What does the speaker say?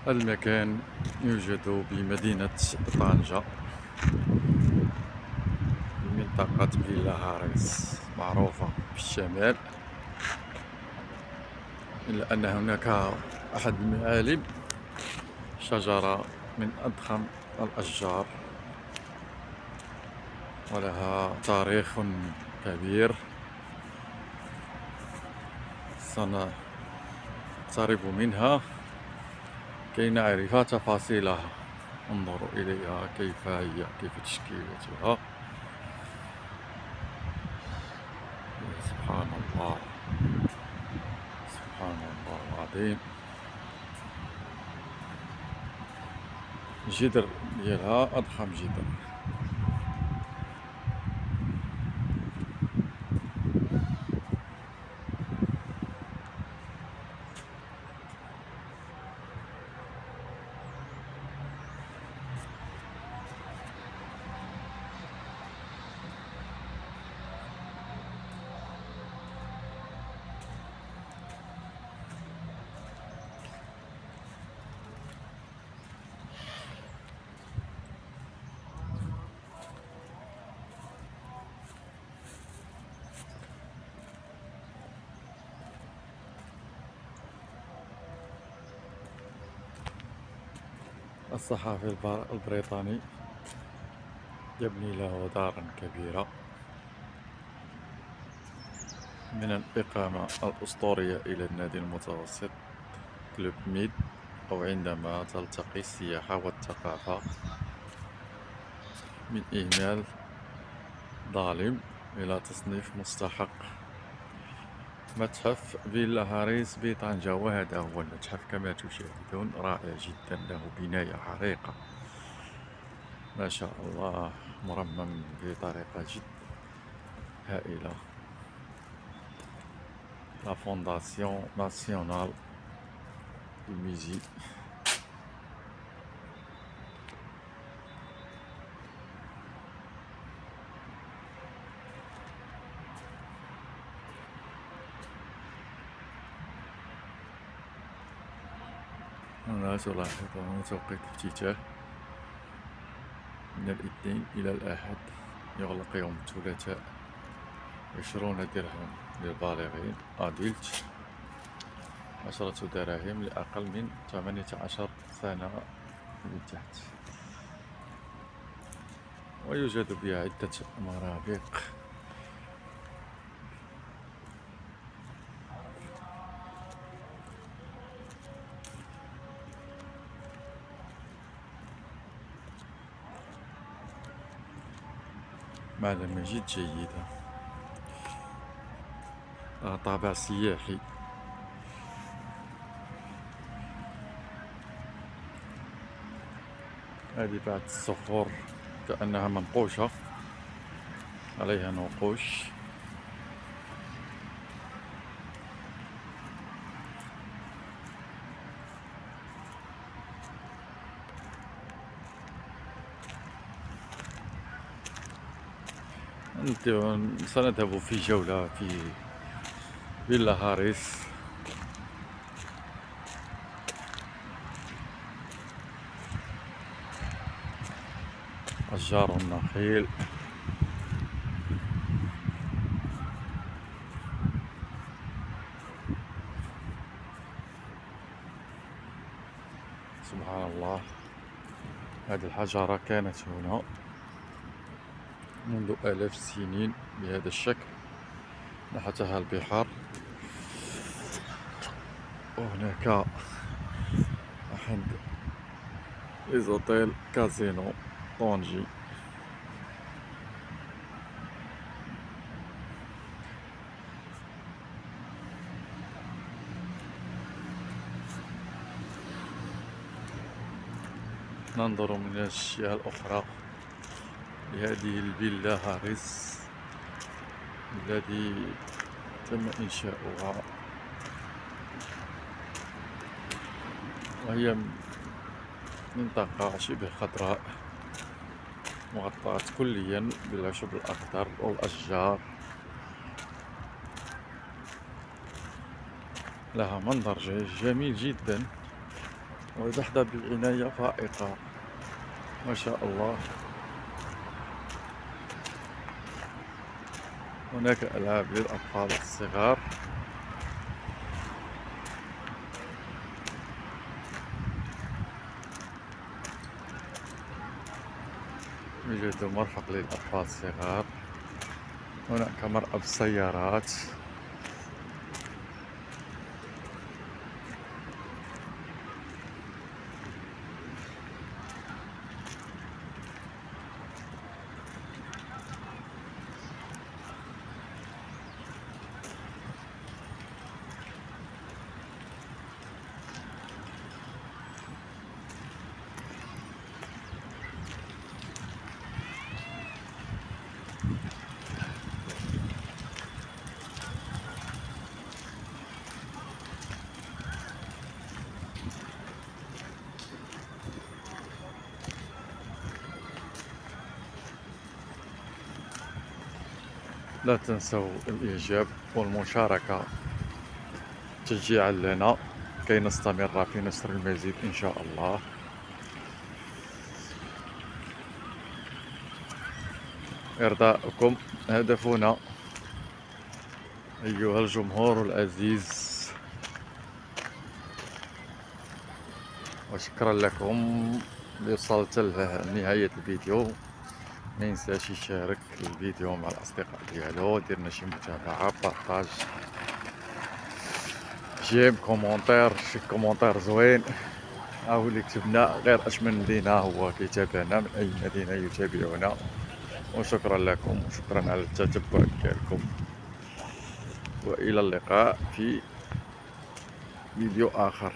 المكان يوجد بمدينة طنجة بمنطقة فيلا هاريس، معروفة في الشمال، إلا أن هناك أحد المعالم، شجرة من أضخم الأشجار ولها تاريخ كبير سنقترب منها كي نعرف تفاصيلها. انظروا إليها كيف هي، كيف تشكيلتها. سبحان الله، سبحان الله العظيم. الجدر ديالها أضخم جدر. الصحافي البريطاني يبني له دارا كبيرة من الإقامة الأسطورية إلى النادي المتوسط كلوب ميد، أو عندما تلتقي السياحة والثقافة، من إهمال ظالم إلى تصنيف مستحق. متحف فيلا هاريس بطنجة، وهذا هو المتحف كما تشاهدون، رائع جدا، له بناية عريقة ما شاء الله، مرمم بطريقة جد هائلة. لا فونداسيون ناسيونال دو ميزي. هنا تلاحظ توقيت الافتتاح من الاثنين إلى الأحد، يغلق يوم الثلاثاء. 20 درهم للبالغين أدلت، 10 دراهم لأقل من 18 سنة من تحت. ويوجد بها عدة مرافق. معلمة جد جيدة، طابع سياحي. هذه بعض الصخور كأنها منقوشة، عليها نقوش. سنذهب في جولة في فيلا هاريس. أشجار النخيل، سبحان الله. هذه الحجرة كانت هنا منذ آلاف السنين بهذا الشكل، نحتها البحار. وهناك أحد إيزوتيل كازينو طونجي. ننظر من الأشياء الأخرى لهذه الفيلا هاريس الذي تم إنشاؤها، وهي منطقة شبه خضراء مغطاة كليا بالعشب الأخضر والأشجار، لها منظر جميل جدا. وتحظى بعناية فائقة ما شاء الله. هناك ألعاب للأطفال الصغار. يوجد مرفق للأطفال الصغار. هناك مرأى بالسيارات. لا تنسوا الإعجاب والمشاركة تشجيعا لنا كي نستمر في نشر المزيد إن شاء الله. إرضاؤكم هدفنا أيها الجمهور العزيز، وشكرا لكم اللي وصلت لنهاية الفيديو. ما ينساش يشارك الفيديو مع الأصدقاء ديالو، ديرنا شي متابعة، بارطاج، جيم، كومونتير، شي كومونتير زوين. هاو اللي كتبنا غير اش من مدينة هو كيتابعنا، من أي مدينة يتابعنا. وشكرا لكم وشكرا على التتبع ديالكم، وإلى اللقاء في فيديو آخر.